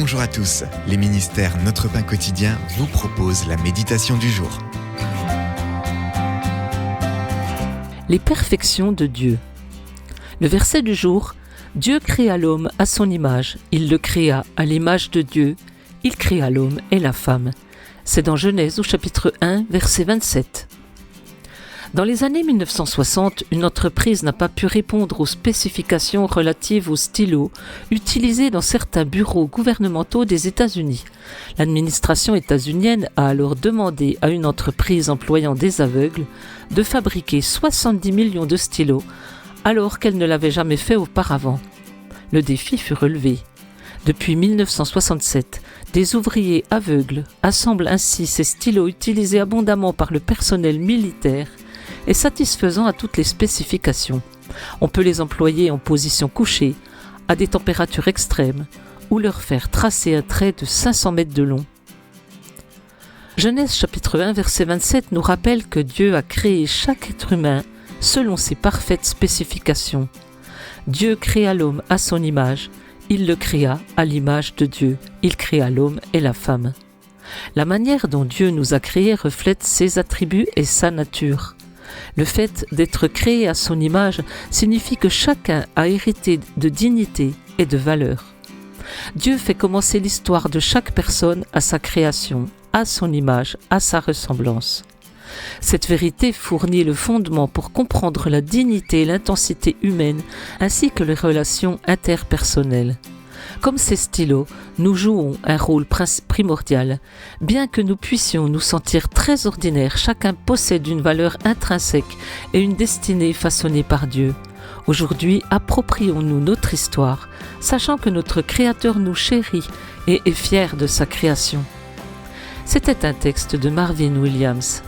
Bonjour à tous, les ministères Notre Pain Quotidien vous proposent la méditation du jour. Les perfections de Dieu. Le verset du jour: Dieu créa l'homme à son image, il le créa à l'image de Dieu, il créa l'homme et la femme. C'est dans Genèse au chapitre 1, verset 27. Dans les années 1960, une entreprise n'a pas pu répondre aux spécifications relatives aux stylos utilisés dans certains bureaux gouvernementaux des États-Unis. L'administration états-unienne a alors demandé à une entreprise employant des aveugles de fabriquer 70 millions de stylos, alors qu'elle ne l'avait jamais fait auparavant. Le défi fut relevé. Depuis 1967, des ouvriers aveugles assemblent ainsi ces stylos utilisés abondamment par le personnel militaire et satisfaisant à toutes les spécifications. On peut les employer en position couchée, à des températures extrêmes, ou leur faire tracer un trait de 500 mètres de long. Genèse chapitre 1 verset 27 nous rappelle que Dieu a créé chaque être humain selon ses parfaites spécifications. Dieu créa l'homme à son image, il le créa à l'image de Dieu, il créa l'homme et la femme. La manière dont Dieu nous a créés reflète ses attributs et sa nature. Le fait d'être créé à son image signifie que chacun a hérité de dignité et de valeur. Dieu fait commencer l'histoire de chaque personne à sa création, à son image, à sa ressemblance. Cette vérité fournit le fondement pour comprendre la dignité et l'intensité humaine ainsi que les relations interpersonnelles. Comme ces stylos, nous jouons un rôle primordial. Bien que nous puissions nous sentir très ordinaires, chacun possède une valeur intrinsèque et une destinée façonnée par Dieu. Aujourd'hui, approprions-nous notre histoire, sachant que notre Créateur nous chérit et est fier de sa création. C'était un texte de Marvin Williams.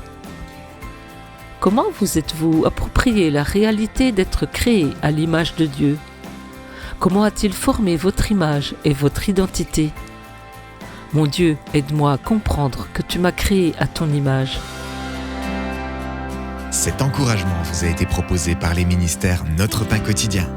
Comment vous êtes-vous approprié la réalité d'être créé à l'image de Dieu ? Comment a-t-il formé votre image et votre identité ? Mon Dieu, aide-moi à comprendre que tu m'as créé à ton image. Cet encouragement vous a été proposé par les ministères Notre Pain Quotidien.